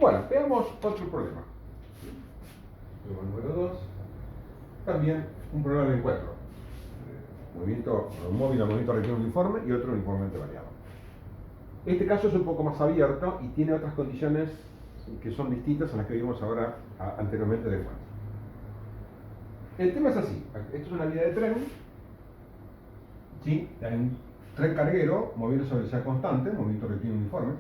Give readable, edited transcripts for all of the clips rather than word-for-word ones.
Bueno, veamos otro problema. Problema número 2. También un problema de encuentro. Movimiento, un móvil a movimiento rectilíneo uniforme y otro uniformemente variado. Este caso es un poco más abierto y tiene otras condiciones que son distintas a las que vimos ahora anteriormente de encuentro. El tema es así. Esto es una vía de tren. ¿Sí? Hay un tren carguero moviéndose a velocidad constante, movimiento rectilíneo uniforme.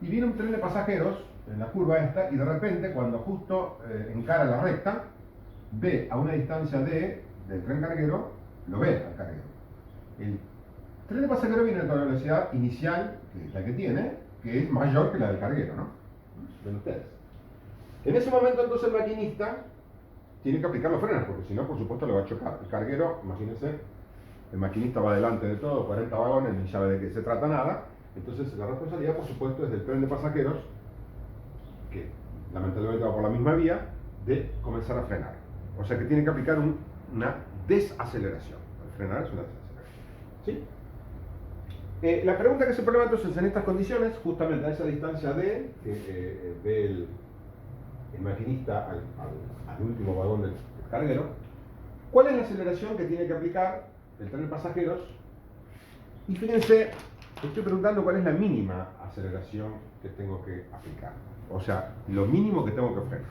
Y viene un tren de pasajeros en la curva esta y de repente cuando justo encara la recta, ve a una distancia del tren carguero, lo ve al carguero. El tren de pasajeros viene con la velocidad inicial, que es la que tiene, que es mayor que la del carguero, ¿no? Ven ustedes. En ese momento entonces el maquinista tiene que aplicar los frenos, porque si no, por supuesto, lo va a chocar. El carguero, imagínense, el maquinista va delante de todo, 40 vagones, ni sabe de qué se trata nada. Entonces la responsabilidad, por supuesto, es del tren de pasajeros, que lamentablemente va por la misma vía, de comenzar a frenar. O sea que tiene que aplicar una desaceleración. El frenar es una desaceleración. ¿Sí? La pregunta que se pone entonces en estas condiciones, justamente a esa distancia de que ve el maquinista al último vagón del carguero, ¿cuál es la aceleración que tiene que aplicar el tren de pasajeros? Y fíjense, estoy preguntando cuál es la mínima aceleración que tengo que aplicar. O sea, lo mínimo que tengo que frenar.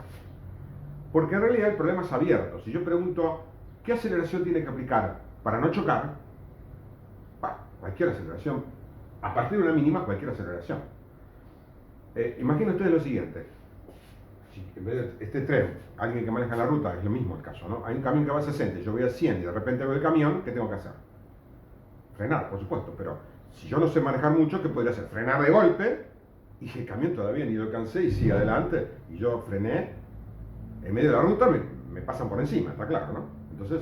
Porque en realidad el problema es abierto. Si yo pregunto, ¿qué aceleración tiene que aplicar para no chocar? Cualquier aceleración. A partir de una mínima, cualquier aceleración. Imaginen ustedes lo siguiente. Si en vez de este tren, alguien que maneja la ruta, es lo mismo el caso, ¿no? Hay un camión que va a 60, yo voy a 100 y de repente veo el camión, ¿qué tengo que hacer? Frenar, por supuesto, pero si yo no sé manejar mucho, ¿qué podría hacer? Frenar de golpe y el camión todavía ni lo alcancé y sigue adelante y yo frené, en medio de la ruta me pasan por encima, está claro, ¿no? Entonces,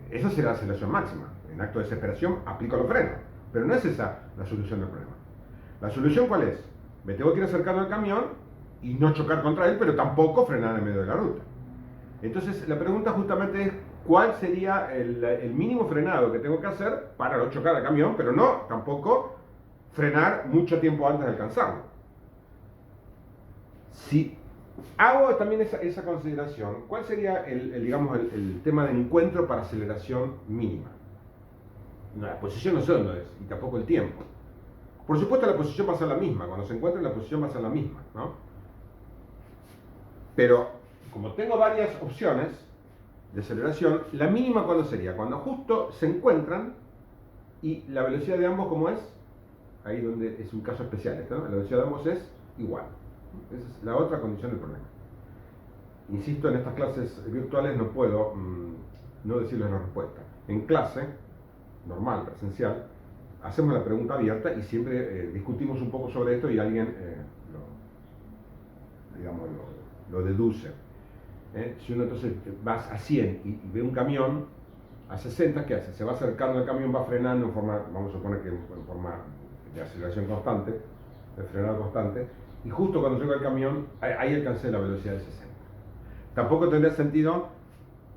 esa será la aceleración máxima. En acto de desesperación aplico los frenos, pero no es esa la solución del problema. ¿La solución cuál es? Me tengo que ir acercando al camión y no chocar contra él, pero tampoco frenar en medio de la ruta. Entonces, la pregunta justamente es cuál sería el mínimo frenado que tengo que hacer para no chocar al camión, pero no tampoco frenar mucho tiempo antes de alcanzarlo. Si hago también esa consideración, ¿cuál sería el tema del encuentro para aceleración mínima? No, la posición no sé dónde es, y tampoco el tiempo. Por supuesto la posición va a ser la misma, cuando se encuentre la posición va a ser la misma, ¿no? Pero como tengo varias opciones de aceleración, la mínima ¿cuándo sería? Cuando justo se encuentran y la velocidad de ambos, ¿cómo es? Ahí donde es un caso especial, ¿no? La velocidad de ambos es igual. Esa es la otra condición del problema. Insisto, en estas clases virtuales no puedo no decirles la respuesta. En clase, normal, presencial, hacemos la pregunta abierta y siempre discutimos un poco sobre esto y alguien lo deduce. Si uno entonces va a 100 y ve un camión a 60, ¿qué hace? Se va acercando al camión, va frenando en forma, vamos a suponer que en forma de aceleración constante, de frenado constante, y justo cuando llega el camión, ahí alcancé la velocidad de 60. Tampoco tendría sentido,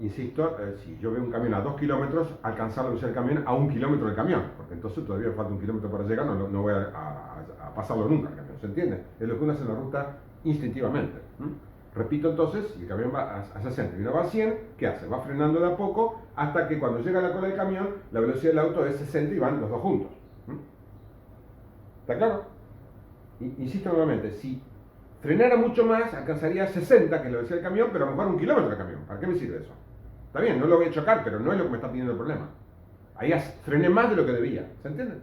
insisto, si yo veo un camión a 2 kilómetros, alcanzar la velocidad del camión a 1 kilómetro del camión, porque entonces todavía me falta 1 kilómetro para llegar, no voy a pasarlo nunca el camión, ¿se entiende? Es lo que uno hace en la ruta instintivamente. Repito entonces, si el camión va a 60 y uno va a 100, ¿qué hace? Va frenando de a poco hasta que cuando llega a la cola del camión, la velocidad del auto es 60 y van los dos juntos. ¿Está claro? Insisto nuevamente, si frenara mucho más, alcanzaría 60, que es la velocidad del camión, pero a lo mejor 1 kilómetro del camión. ¿Para qué me sirve eso? Está bien, no lo voy a chocar, pero no es lo que me está pidiendo el problema. Ahí frené más de lo que debía. ¿Se entiende?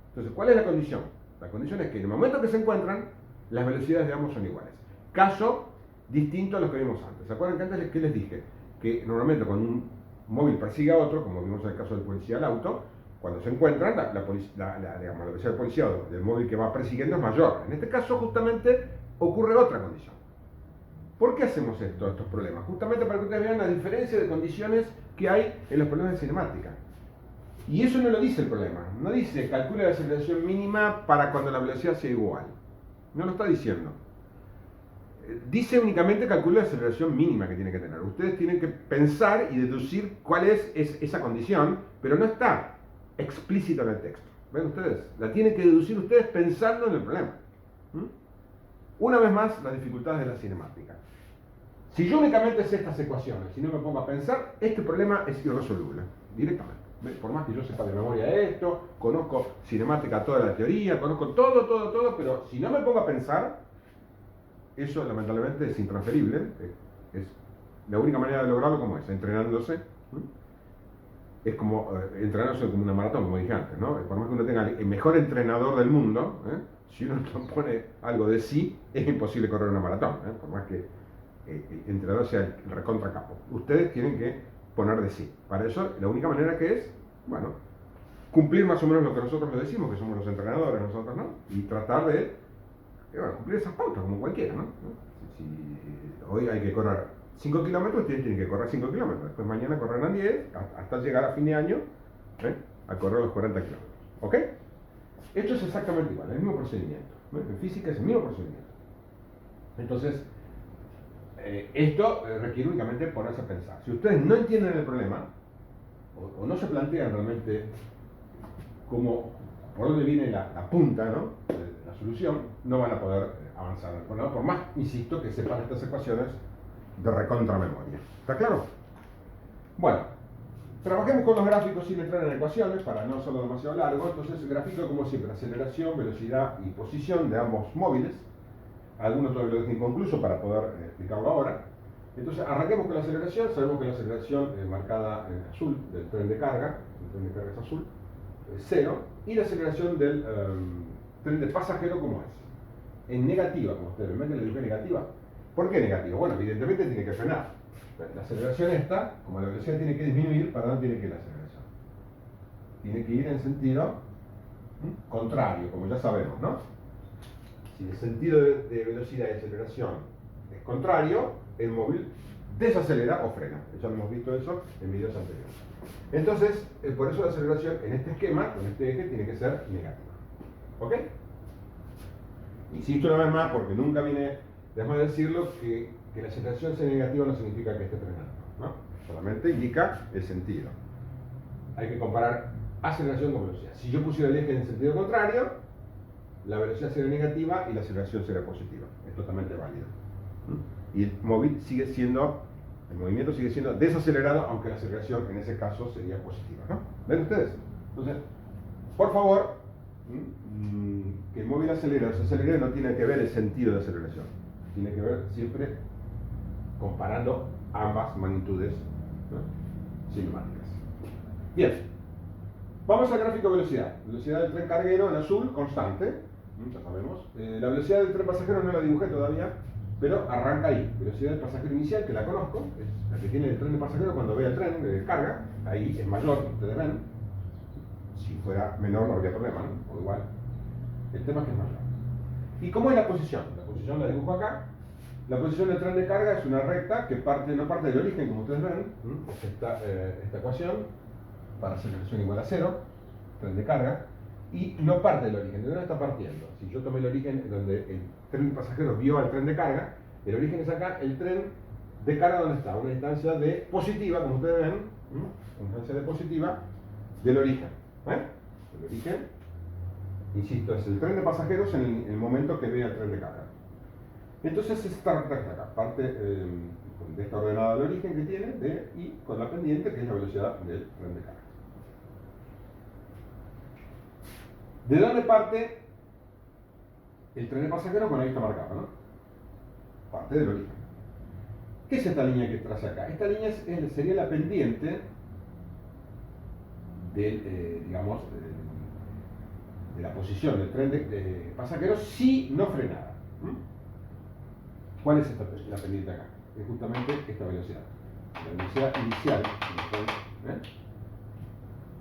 Entonces, ¿cuál es la condición? La condición es que en el momento que se encuentran, las velocidades de ambos son iguales. Caso distinto a los que vimos antes. ¿Se acuerdan que antes que les dije? Que normalmente cuando un móvil persigue a otro, como vimos en el caso del policía al auto, cuando se encuentran, la velocidad del policía o del móvil que va persiguiendo es mayor. En este caso, justamente, ocurre otra condición. ¿Por qué hacemos estos problemas? Justamente para que ustedes vean la diferencia de condiciones que hay en los problemas de cinemática. Y eso no lo dice el problema. No dice calcula la aceleración mínima para cuando la velocidad sea igual. No lo está diciendo. Dice únicamente calcula la aceleración mínima que tiene que tener. Ustedes tienen que pensar y deducir cuál es esa condición, pero no está explícita en el texto. ¿Ven ustedes? La tienen que deducir ustedes pensando en el problema. Una vez más, las dificultades de la cinemática. Si yo únicamente sé estas ecuaciones, si no me pongo a pensar, este problema es irresoluble, directamente. Por más que yo sepa de memoria esto, conozco cinemática, toda la teoría, conozco todo, pero si no me pongo a pensar, eso lamentablemente es intransferible. Es la única manera de lograrlo como es, entrenándose. Es como entrenándose como una maratón, como dije antes, ¿no? Por más que uno tenga el mejor entrenador del mundo, si uno no pone algo de sí, es imposible correr una maratón, por más que el entrenador sea el recontra capo. Ustedes tienen que poner de sí. Para eso, la única manera que es, bueno, cumplir más o menos lo que nosotros le decimos, que somos los entrenadores, nosotros, ¿no? Y tratar de cumplir esas pautas, como cualquiera, ¿no? Si hoy hay que correr 5 kilómetros, ustedes tienen que correr 5 kilómetros. Después mañana correrán 10, hasta llegar a fin de año a correr los 40 kilómetros. ¿Ok? Esto es exactamente igual, el mismo procedimiento. En física es el mismo procedimiento. Entonces, esto requiere únicamente ponerse a pensar. Si ustedes no entienden el problema, o no se plantean realmente por dónde viene la punta, ¿no? La solución, no van a poder avanzar en el problema, por más, insisto, que sepan estas ecuaciones de recontra memoria. ¿Está claro? Bueno, trabajemos con los gráficos sin entrar en ecuaciones para no hacerlo demasiado largo. Entonces, gráfico como siempre, aceleración, velocidad y posición de ambos móviles. Algunos todavía lo dejé inconcluso para poder explicarlo ahora. Entonces, arranquemos con la aceleración. Sabemos que la aceleración marcada en azul del tren de carga, el tren de carga es azul, es 0, y la aceleración del tren de pasajero, ¿cómo es? En negativa, como ustedes ven, que le dije negativa. ¿Por qué negativa? Bueno, evidentemente tiene que frenar. La aceleración esta, como la velocidad tiene que disminuir, ¿para dónde tiene que ir la aceleración? Tiene que ir en sentido contrario, como ya sabemos, ¿no? Si el sentido de velocidad y aceleración es contrario, el móvil desacelera o frena. Ya hemos visto eso en videos anteriores. Entonces, por eso la aceleración en este esquema, con este eje, tiene que ser negativa. ¿Ok? Insisto una vez más, porque nunca viene de más decirlo, que la aceleración sea negativa no significa que esté frenando, ¿no? Solamente indica el sentido. Hay que comparar aceleración con velocidad. Si yo pusiera el eje en el sentido contrario, la velocidad será negativa y la aceleración será positiva. Es totalmente válido. Y el movimiento sigue siendo desacelerado, aunque la aceleración en ese caso sería positiva, ¿no? ¿Ven ustedes? Entonces, por favor, que el móvil acelere o se acelere no tiene que ver el sentido de aceleración. Tiene que ver siempre comparando ambas magnitudes, ¿no?, cinemáticas. Bien, vamos al gráfico de velocidad. Velocidad del tren carguero en azul, constante, ya sabemos. La velocidad del tren pasajero no la dibujé todavía, pero arranca ahí. Velocidad del pasajero inicial, que la conozco, es la que tiene el tren de pasajero cuando ve el tren de carga. Ahí es mayor, ustedes ven. Si fuera menor no habría problema, ¿no? O igual. El tema es que es mayor. ¿Y cómo es la posición? La posición la dibujo acá. La posición del tren de carga es una recta que no parte del origen, como ustedes ven. Es esta ecuación para aceleración igual a 0, tren de carga, y no parte del origen. ¿De dónde está partiendo? Si yo tomé el origen donde el tren pasajero vio al tren de carga, el origen es acá, el tren de carga, ¿dónde está? Una distancia de positiva, como ustedes ven, una distancia de positiva del origen. El origen, insisto, es el tren de pasajeros en el momento que ve al tren de carga. Entonces esta recta acá, parte de esta ordenada de origen que tiene, y con la pendiente, que es la velocidad del tren de carga. ¿De dónde parte el tren de pasajeros? Bueno, ahí está marcado, ¿no? Parte del origen. ¿Qué es esta línea que traza acá? Esta línea sería la pendiente de la posición del tren de pasajeros si no frenara. ¿Cuál es la pendiente acá? Es justamente esta velocidad. La velocidad inicial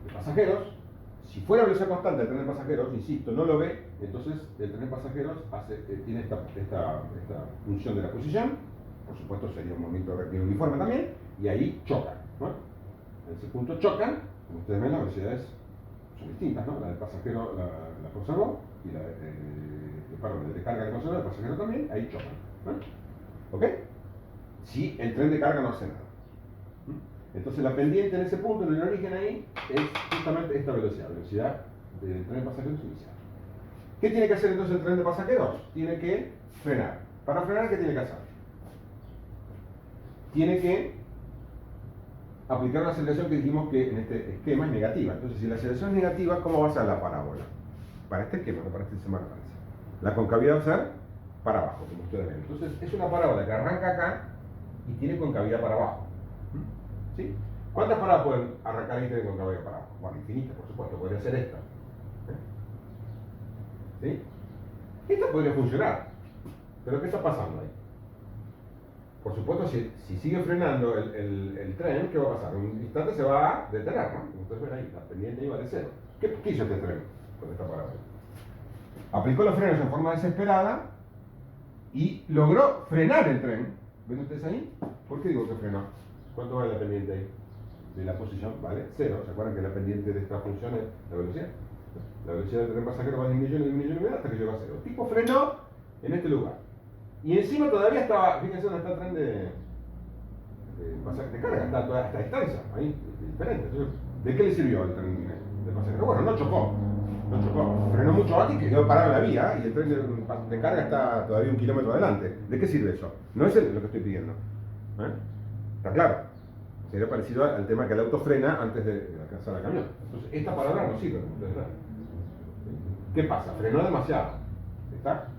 de pasajeros. Si fuera velocidad constante del tren de pasajeros, insisto, no lo ve, entonces el tren de pasajeros tiene esta función de la posición. Por supuesto sería un movimiento rectilíneo uniforme también, y ahí chocan, ¿no? En ese punto chocan, como ustedes ven, las velocidades son distintas, ¿no? La del pasajero la conservó, y la de carga la conservó, el pasajero también, ahí chocan, ¿no? ¿Ok? Si el tren de carga no hace nada. Entonces la pendiente en ese punto, en el origen ahí, es justamente esta velocidad del tren de pasajeros inicial. ¿Qué tiene que hacer entonces el tren de pasajeros? Tiene que frenar. Para frenar, ¿qué tiene que hacer? Tiene que aplicar una aceleración que dijimos que en este esquema es negativa. Entonces, si la aceleración es negativa, ¿cómo va a ser la parábola? Para este esquema, no para este sistema de referencia. La concavidad va a ser para abajo, como ustedes ven. Entonces, es una parábola que arranca acá y tiene concavidad para abajo. ¿Sí? ¿Cuántas parábolas pueden arrancar y tener concavidad para abajo? Bueno, infinitas, por supuesto. Podría ser esta. ¿Sí? Esta podría funcionar. Pero ¿qué está pasando ahí? Por supuesto, si sigue frenando el tren, ¿qué va a pasar? En un instante se va a detener, ¿no? Como ustedes ven ahí, la pendiente iba de cero. ¿Qué hizo este tren con esta parábola? Aplicó los frenos en forma desesperada y logró frenar el tren. ¿Ven ustedes ahí? ¿Por qué digo que frenó? ¿Cuánto vale la pendiente ahí? De la posición, ¿vale? Cero. ¿Se acuerdan que la pendiente de esta función es la velocidad? La velocidad del tren pasajero va disminuyendo hasta que llegó a cero. El tipo frenó en este lugar. Y encima todavía estaba, fíjense dónde está el tren de carga, está toda esta distancia, ahí, diferente. Entonces, ¿de qué le sirvió el tren de pasajero? Bueno, no chocó. Frenó mucho antes y quedó parado en la vía y el tren de carga está todavía 1 kilómetro adelante. ¿De qué sirve eso? No es lo que estoy pidiendo. ¿Está claro? Sería parecido al tema que el auto frena antes de alcanzar al camión. Entonces, esta palabra no sirve, como ustedes ven. ¿Qué pasa? Frenó demasiado. ¿Está?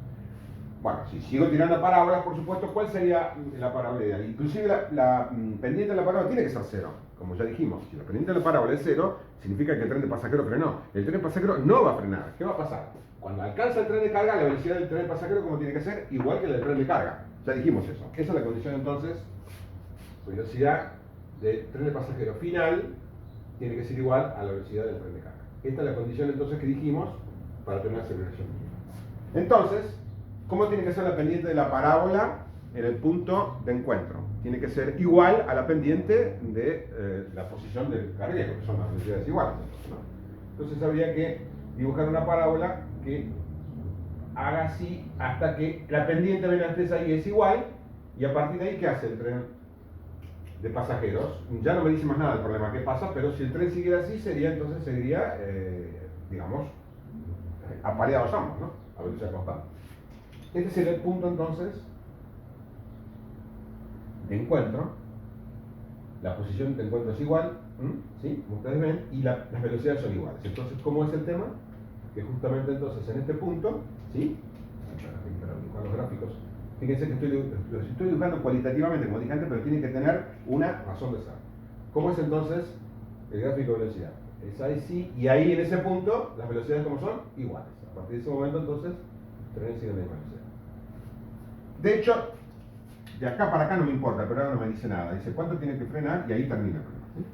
Bueno, si sigo tirando parábolas, por supuesto, ¿cuál sería la parábola ideal? Inclusive la pendiente de la parábola tiene que ser cero, como ya dijimos. Si la pendiente de la parábola es cero, significa que el tren de pasajero frenó. El tren de pasajero no va a frenar. ¿Qué va a pasar? Cuando alcanza el tren de carga, la velocidad del tren de pasajero, como tiene que ser, igual que la del tren de carga. Ya dijimos eso. Esa es la condición entonces. Velocidad del tren de pasajero final tiene que ser igual a la velocidad del tren de carga. Esta es la condición entonces que dijimos para tener aceleración mínima. Entonces, ¿cómo tiene que ser la pendiente de la parábola en el punto de encuentro? Tiene que ser igual a la pendiente de la posición del carguero, que son las velocidades iguales. Entonces habría que dibujar una parábola que haga así hasta que la pendiente venga antes ahí es igual, y a partir de ahí, ¿qué hace el tren de pasajeros? Ya no me dice más nada del problema que pasa, pero si el tren siguiera así, entonces seguiría, digamos, apareados ambos, ¿no? A velocidad constante. Este sería el punto entonces de encuentro. La posición de encuentro es igual, ¿sí? Como ustedes ven, y las velocidades son iguales. Entonces, ¿cómo es el tema? Que justamente entonces en este punto, ¿sí? Para dibujar los gráficos, fíjense que los estoy dibujando cualitativamente, como dije antes, pero tiene que tener una razón de ser. ¿Cómo es entonces el gráfico de velocidad? Es ahí sí, y ahí en ese punto, las velocidades como son iguales. A partir de ese momento entonces, trenes siguen la misma velocidad. De hecho, de acá para acá no me importa, pero ahora no me dice nada. Dice cuánto tiene que frenar y ahí termina el problema. ¿Sí?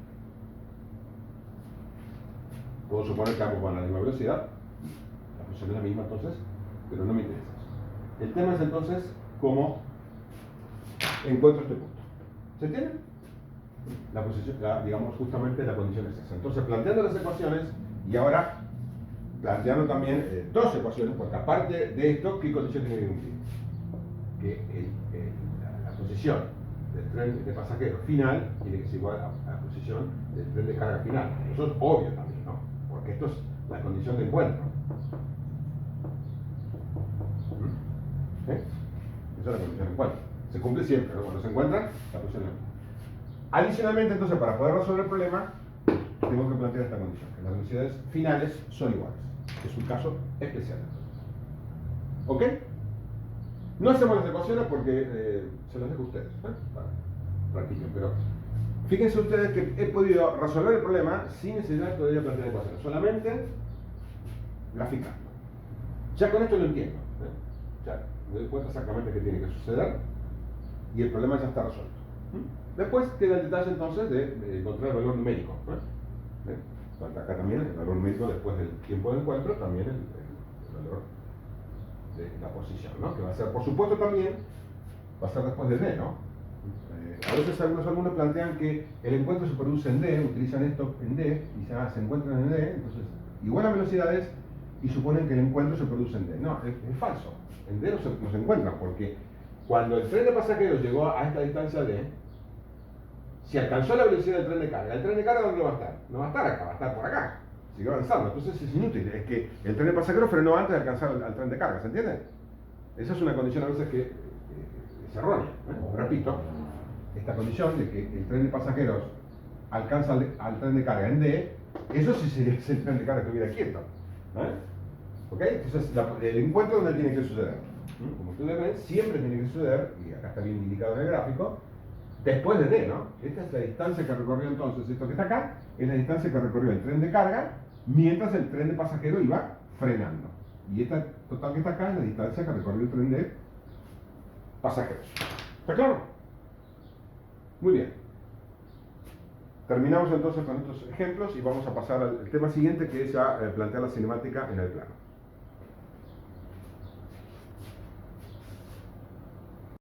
Puedo suponer que ambos van a la misma velocidad, la posición es la misma entonces, pero no me interesa eso. El tema es entonces cómo encuentro este punto. ¿Se entiende? La posición, digamos justamente la condición es esa. Entonces planteando las ecuaciones y ahora planteando también dos ecuaciones, porque aparte de esto, ¿qué condición tiene que cumplir? Que la posición del tren de pasajero final tiene que ser igual a la posición del tren de carga final. Eso es obvio también, ¿no? Porque esto es la condición de encuentro. Esa es la condición de encuentro. Se cumple siempre, ¿no? Cuando se encuentran, la posición es la misma. Adicionalmente, entonces, para poder resolver el problema, tengo que plantear esta condición, que las velocidades finales son iguales. Es un caso especial. ¿Ok? No hacemos las ecuaciones porque se las dejo a ustedes, para practiquen, pero fíjense ustedes que he podido resolver el problema sin necesidad todavía de plantear ecuaciones, solamente graficando. Ya con esto lo entiendo, ya me doy cuenta exactamente qué tiene que suceder y el problema ya está resuelto. Después queda el detalle entonces de encontrar el valor numérico. Acá también el valor numérico después del tiempo de encuentro, también el valor de la posición, ¿no? Que va a ser, por supuesto, también va a ser después de D, ¿no? A veces algunos alumnos plantean que el encuentro se produce en D, utilizan esto en D, y se encuentran en D, entonces igual a velocidades, y suponen que el encuentro se produce en D. No, es falso. En D no se encuentran, porque cuando el tren de pasajeros llegó a esta distancia D, si alcanzó la velocidad del tren de carga, ¿el tren de carga dónde va a estar? No va a estar acá, va a estar por acá. siguió avanzando. Entonces es inútil. Es que el tren de pasajeros frenó antes de alcanzar al tren de carga, ¿se entiende? Esa es una condición a veces que es errónea. Repito, esta condición de que el tren de pasajeros alcanza al tren de carga en D, eso sí sería si el tren de carga estuviera quieto. ¿Ok? Entonces el encuentro donde tiene que suceder. Como ustedes ven, siempre tiene que suceder, y acá está bien indicado en el gráfico, después de D, ¿no? Esta es la distancia que recorrió entonces, esto que está acá, es la distancia que recorrió el tren de carga mientras el tren de pasajero iba frenando. Y esta total que está acá es la distancia que recorrió el tren de pasajeros. ¿Está claro? Muy bien. Terminamos entonces con estos ejemplos y vamos a pasar al tema siguiente, que es ya plantear la cinemática en el plano.